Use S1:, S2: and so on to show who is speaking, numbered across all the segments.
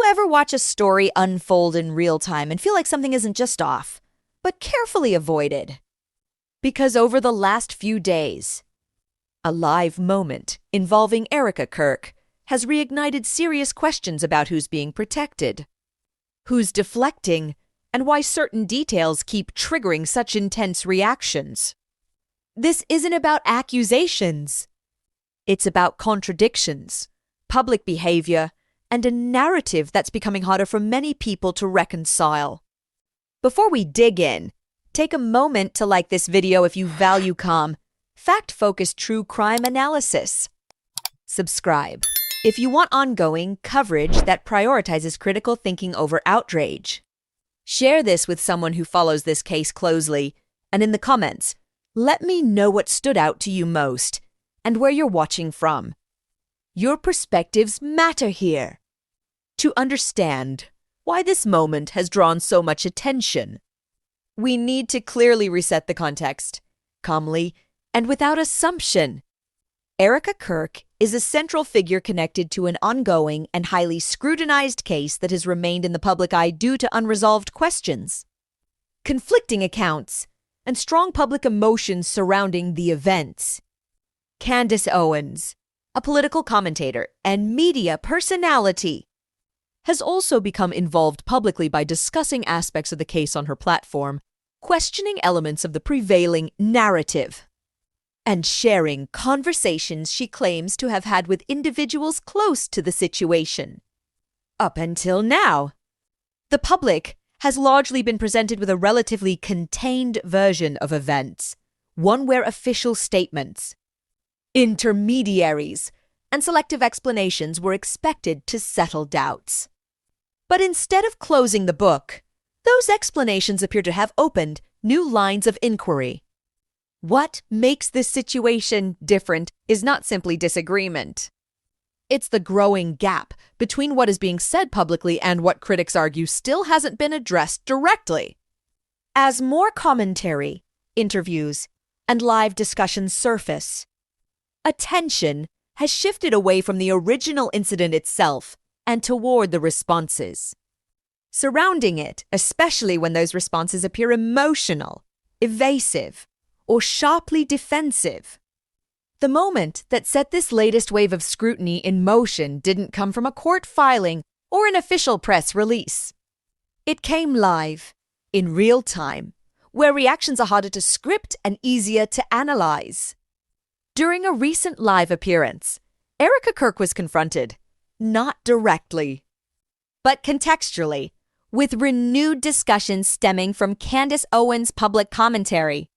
S1: ever watch a story unfold in real time and feel like something isn't just off, but carefully avoided? Because over the last few days, a live moment involving Erika Kirk has reignited serious questions about who's being protected, who's deflecting, and why certain details keep triggering such intense reactions. This isn't about accusations. It's about contradictions, public behavior, and a narrative that's becoming harder for many people to reconcile. Before we dig in, take a moment to like this video if you value calm, fact-focused true crime analysis. Subscribe if you want ongoing coverage that prioritizes critical thinking over outrage. Share this with someone who follows this case closely, and in the comments, let me know what stood out to you most and where you're watching from. Your perspectives matter here. To understand why this moment has drawn so much attention, we need to clearly reset the context, calmly and without assumption. Erika Kirk is a central figure connected to an ongoing and highly scrutinized case that has remained in the public eye due to unresolved questions, conflicting accounts, and strong public emotions surrounding the events. Candace Owens, a political commentator and media personality, has also become involved publicly by discussing aspects of the case on her platform, questioning elements of the prevailing narrative, and sharing conversations she claims to have had with individuals close to the situation. Up until now, the public has largely been presented with a relatively contained version of events, one where official statements, intermediaries, and selective explanations were expected to settle doubts. But instead of closing the book, those explanations appear to have opened new lines of inquiry. What makes this situation different is not simply disagreement. It's the growing gap between what is being said publicly and what critics argue still hasn't been addressed directly. As more commentary, interviews, and live discussions surface, attention has shifted away from the original incident itself and toward the responses surrounding it, especially when those responses appear emotional, evasive, or sharply defensive. The moment that set this latest wave of scrutiny in motion didn't come from a court filing or an official press release. It came live, in real time, where reactions are harder to script and easier to analyze. During a recent live appearance, Erika Kirk was confronted, not directly, but contextually, with renewed discussion stemming from Candace Owens' public commentary.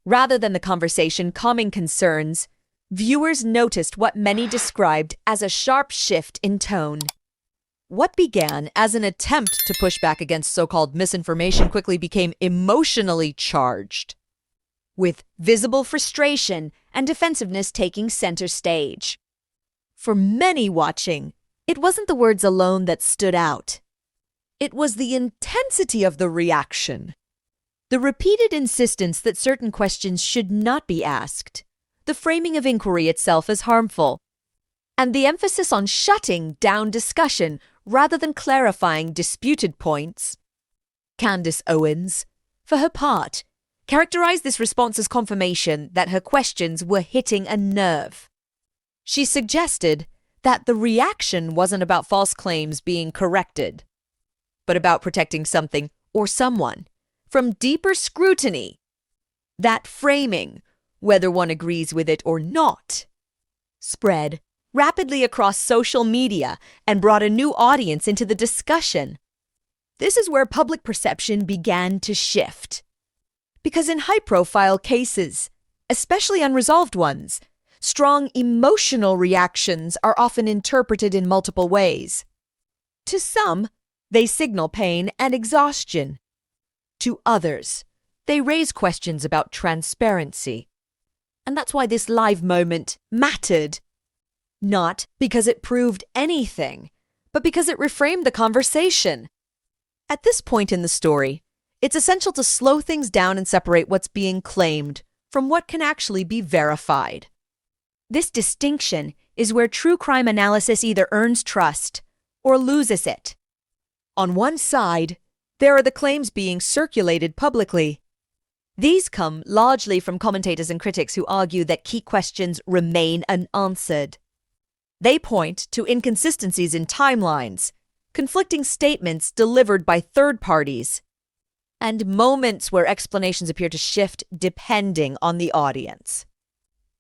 S1: Rather than the conversation calming concerns, viewers noticed what many described as a sharp shift in tone. What began as an attempt to push back against so-called misinformation quickly became emotionally charged, with visible frustration and defensiveness taking center stage. For many watching, it wasn't the words alone that stood out. It was the intensity of the reaction. The repeated insistence that certain questions should not be asked, the framing of inquiry itself as harmful, and the emphasis on shutting down discussion rather than clarifying disputed points. Candace Owens, for her part, characterized this response as confirmation that her questions were hitting a nerve. She suggested that the reaction wasn't about false claims being corrected, but about protecting something or someone from deeper scrutiny. That framing, whether one agrees with it or not, spread rapidly across social media and brought a new audience into the discussion. This is where public perception began to shift. Because in high-profile cases, especially unresolved ones, strong emotional reactions are often interpreted in multiple ways. To some, they signal pain and exhaustion. To others, they raise questions about transparency. And that's why this live moment mattered. Not because it proved anything, but because it reframed the conversation. At this point in the story, it's essential to slow things down and separate what's being claimed from what can actually be verified. This distinction is where true crime analysis either earns trust or loses it. On one side, there are the claims being circulated publicly. These come largely from commentators and critics who argue that key questions remain unanswered. They point to inconsistencies in timelines, conflicting statements delivered by third parties, and moments where explanations appear to shift depending on the audience.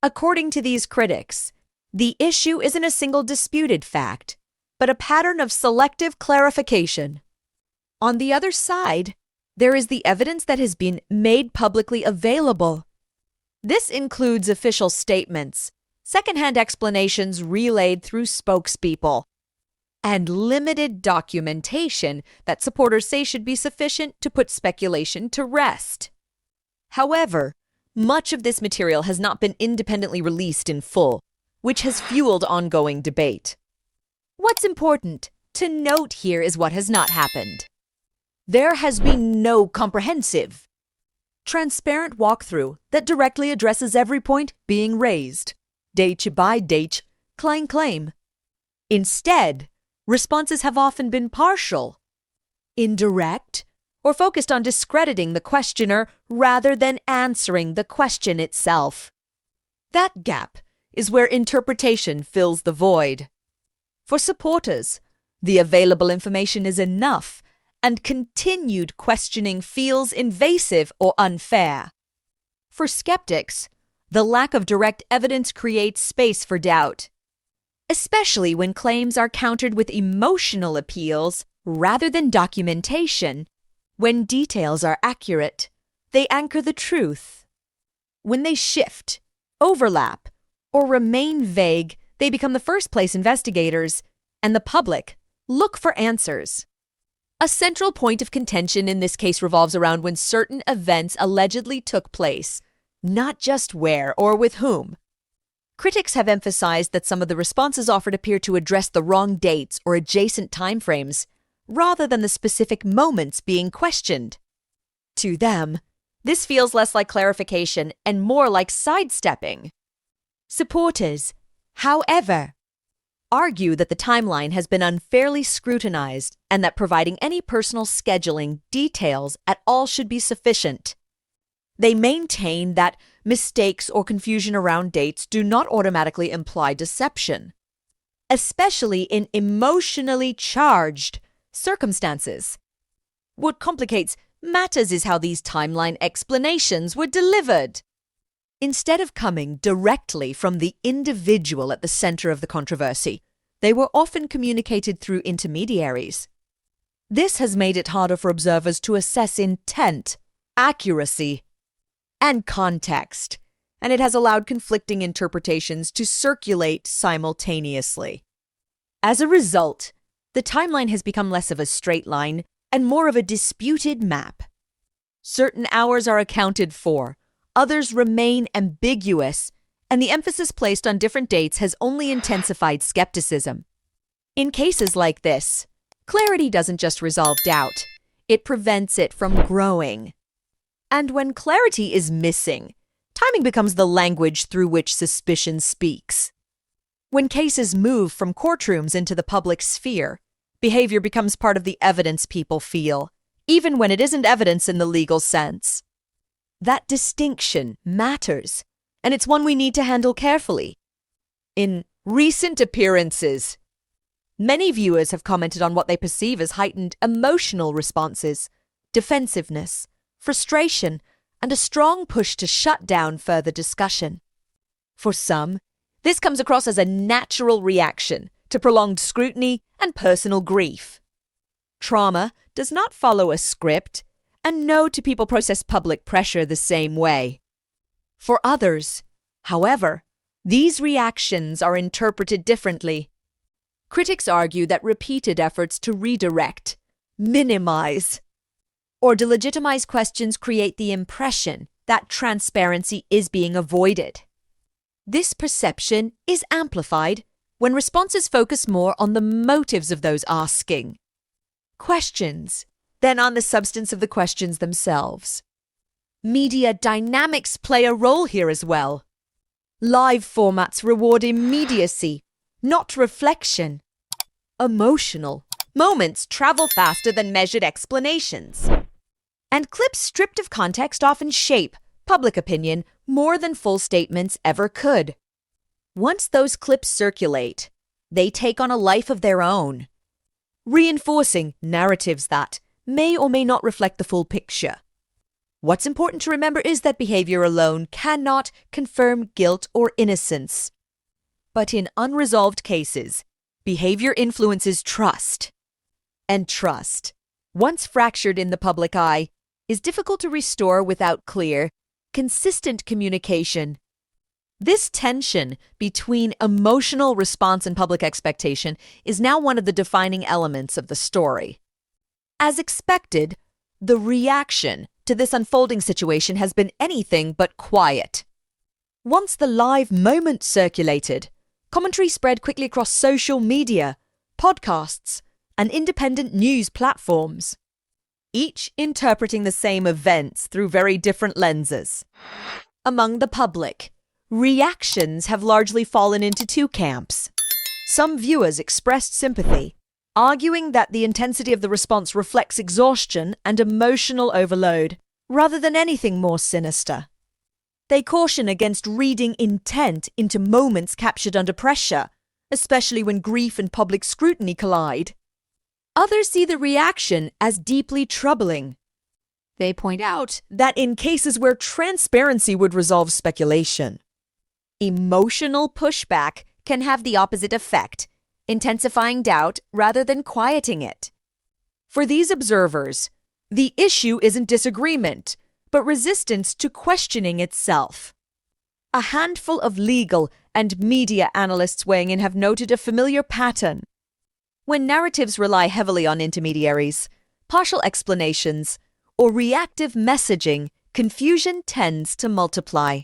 S1: According to these critics, the issue isn't a single disputed fact, but a pattern of selective clarification. On the other side, there is the evidence that has been made publicly available. This includes official statements, secondhand explanations relayed through spokespeople, and limited documentation that supporters say should be sufficient to put speculation to rest. However, much of this material has not been independently released in full, which has fueled ongoing debate. What's important to note here is what has not happened. There has been no comprehensive, transparent walkthrough that directly addresses every point being raised, date by date, claim. Instead, responses have often been partial, indirect, or focused on discrediting the questioner rather than answering the question itself. That gap is where interpretation fills the void. For supporters, the available information is enough, and continued questioning feels invasive or unfair. For skeptics, the lack of direct evidence creates space for doubt, especially when claims are countered with emotional appeals rather than documentation. When details are accurate, they anchor the truth. When they shift, overlap, or remain vague, they become the first-place investigators, and the public look for answers. A central point of contention in this case revolves around when certain events allegedly took place, not just where or with whom. Critics have emphasized that some of the responses offered appear to address the wrong dates or adjacent timeframes, rather than the specific moments being questioned. To them, this feels less like clarification and more like sidestepping. Supporters, however, argue that the timeline has been unfairly scrutinized and that providing any personal scheduling details at all should be sufficient. They maintain that mistakes or confusion around dates do not automatically imply deception, especially in emotionally charged circumstances. What complicates matters is how these timeline explanations were delivered. Instead of coming directly from the individual at the center of the controversy, they were often communicated through intermediaries. This has made it harder for observers to assess intent, accuracy, and context, and it has allowed conflicting interpretations to circulate simultaneously. As a result, the timeline has become less of a straight line and more of a disputed map. Certain hours are accounted for, others remain ambiguous, and the emphasis placed on different dates has only intensified skepticism. In cases like this, clarity doesn't just resolve doubt, it prevents it from growing. And when clarity is missing, timing becomes the language through which suspicion speaks. When cases move from courtrooms into the public sphere, behavior becomes part of the evidence people feel, even when it isn't evidence in the legal sense. That distinction matters, and it's one we need to handle carefully. In recent appearances, many viewers have commented on what they perceive as heightened emotional responses, defensiveness, frustration, and a strong push to shut down further discussion. For some, this comes across as a natural reaction to prolonged scrutiny and personal grief. Trauma does not follow a script, and no two people process public pressure the same way. For others, however, these reactions are interpreted differently. Critics argue that repeated efforts to redirect, minimize, or delegitimize questions create the impression that transparency is being avoided. This perception is amplified when responses focus more on the motives of those asking questions than on the substance of the questions themselves. Media dynamics play a role here as well. Live formats reward immediacy, not reflection. emotional. Moments travel faster than measured explanations. And clips stripped of context often shape public opinion more than full statements ever could. Once those clips circulate, they take on a life of their own, reinforcing narratives that may or may not reflect the full picture. What's important to remember is that behavior alone cannot confirm guilt or innocence. But in unresolved cases, behavior influences trust. And trust, once fractured in the public eye, is difficult to restore without clear, consistent communication. This tension between emotional response and public expectation is now one of the defining elements of the story. As expected, the reaction to this unfolding situation has been anything but quiet. Once the live moment circulated, commentary spread quickly across social media, podcasts, and independent news platforms, each interpreting the same events through very different lenses. Among the public, reactions have largely fallen into two camps. Some viewers expressed sympathy, arguing that the intensity of the response reflects exhaustion and emotional overload, rather than anything more sinister. They caution against reading intent into moments captured under pressure, especially when grief and public scrutiny collide. Others see the reaction as deeply troubling. They point out that in cases where transparency would resolve speculation, emotional pushback can have the opposite effect, intensifying doubt rather than quieting it. For these observers, the issue isn't disagreement, but resistance to questioning itself. A handful of legal and media analysts weighing in have noted a familiar pattern. When narratives rely heavily on intermediaries, partial explanations, or reactive messaging, confusion tends to multiply.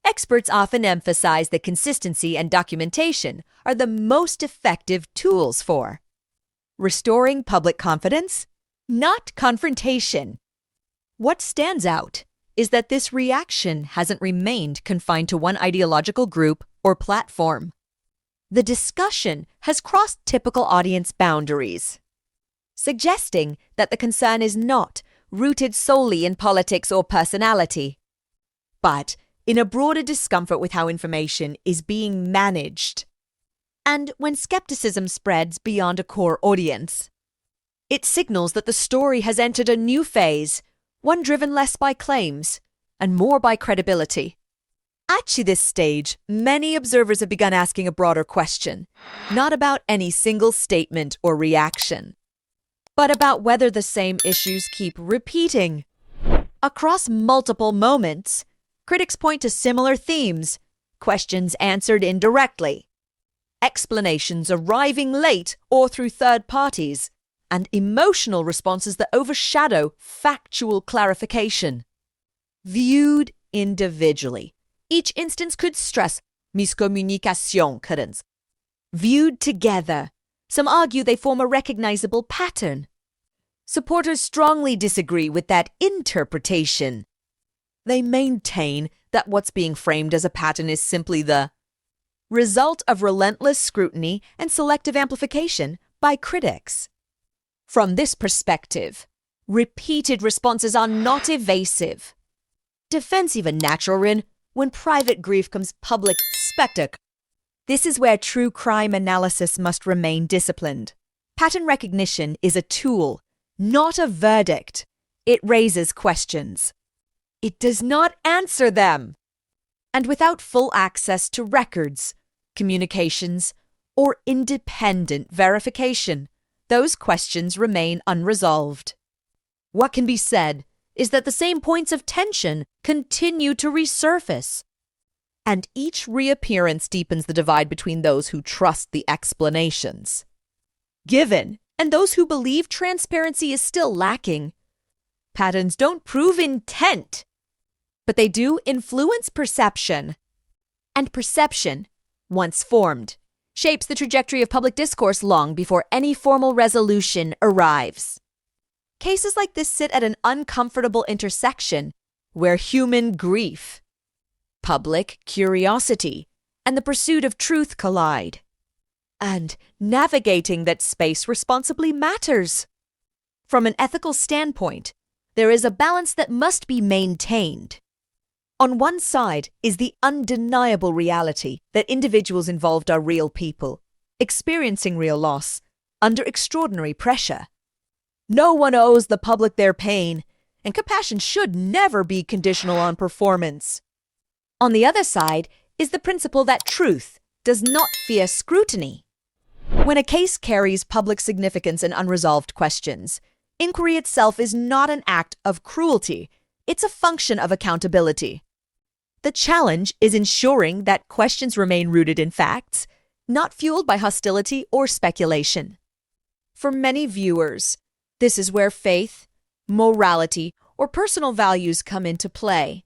S1: Experts often emphasize that consistency and documentation are the most effective tools for restoring public confidence, not confrontation. What stands out is that this reaction hasn't remained confined to one ideological group or platform. The discussion has crossed typical audience boundaries, suggesting that the concern is not rooted solely in politics or personality, but in a broader discomfort with how information is being managed. And when skepticism spreads beyond a core audience, it signals that the story has entered a new phase, one driven less by claims and more by credibility. At this stage, many observers have begun asking a broader question, not about any single statement or reaction, but about whether the same issues keep repeating. Across multiple moments, critics point to similar themes, questions answered indirectly, explanations arriving late or through third parties, and emotional responses that overshadow factual clarification. Viewed individually, each instance could stress miscommunication currents. Viewed together, some argue they form a recognizable pattern. Supporters strongly disagree with that interpretation. They maintain that what's being framed as a pattern is simply the result of relentless scrutiny and selective amplification by critics. From this perspective, repeated responses are not evasive. Defensive and natural when private grief comes public spectacle. This is where true crime analysis must remain disciplined. Pattern recognition is a tool, not a verdict. It raises questions. It does not answer them. And without full access to records, communications, or independent verification, those questions remain unresolved. What can be said is that the same points of tension continue to resurface, and each reappearance deepens the divide between those who trust the explanations given and those who believe transparency is still lacking. Patterns don't prove intent, but they do influence perception. And perception, once formed, shapes the trajectory of public discourse long before any formal resolution arrives. Cases like this sit at an uncomfortable intersection where human grief, public curiosity, and the pursuit of truth collide. And navigating that space responsibly matters. From an ethical standpoint, there is a balance that must be maintained. On one side is the undeniable reality that individuals involved are real people, experiencing real loss, under extraordinary pressure. No one owes the public their pain, and compassion should never be conditional on performance. On the other side is the principle that truth does not fear scrutiny. When a case carries public significance and unresolved questions, inquiry itself is not an act of cruelty, it's a function of accountability. The challenge is ensuring that questions remain rooted in facts, not fueled by hostility or speculation. For many viewers, this is where faith, morality, or personal values come into play.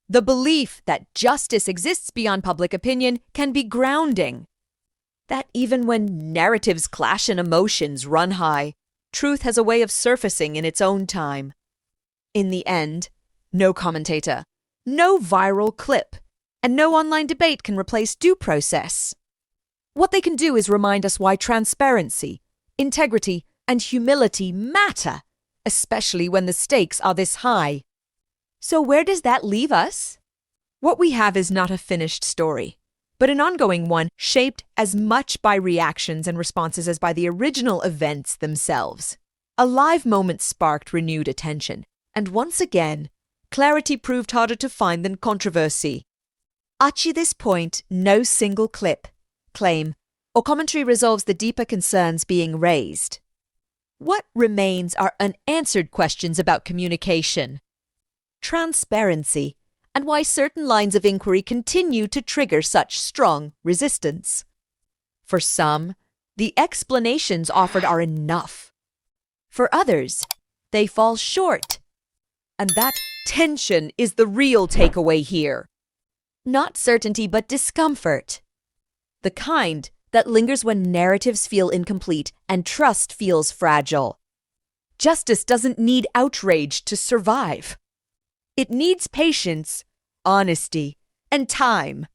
S1: The belief that justice exists beyond public opinion can be grounding. That even when narratives clash and emotions run high, truth has a way of surfacing in its own time. In the end, no commentator, no viral clip, and no online debate can replace due process. What they can do is remind us why transparency, integrity, and humility matter, especially when the stakes are this high. So where does that leave us? What we have is not a finished story, but an ongoing one shaped as much by reactions and responses as by the original events themselves. A live moment sparked renewed attention, and once again, clarity proved harder to find than controversy. At this point, no single clip, claim, or commentary resolves the deeper concerns being raised. What remains are unanswered questions about communication, transparency, and why certain lines of inquiry continue to trigger such strong resistance. For some, the explanations offered are enough. For others, they fall short. And that tension is the real takeaway here. Not certainty, but discomfort. The kind that lingers when narratives feel incomplete and trust feels fragile. Justice doesn't need outrage to survive. It needs patience, honesty, and time.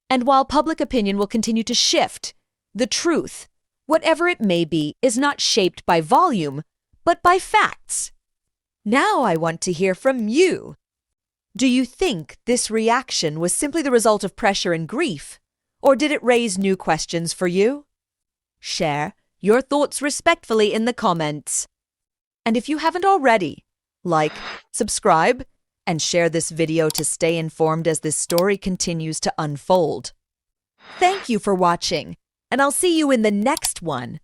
S1: And while public opinion will continue to shift, the truth, whatever it may be, is not shaped by volume, but by facts. Now I want to hear from you. Do you think this reaction was simply the result of pressure and grief, or did it raise new questions for you? Share your thoughts respectfully in the comments. And if you haven't already, like, subscribe, and share this video to stay informed as this story continues to unfold. Thank you for watching, and I'll see you in the next one.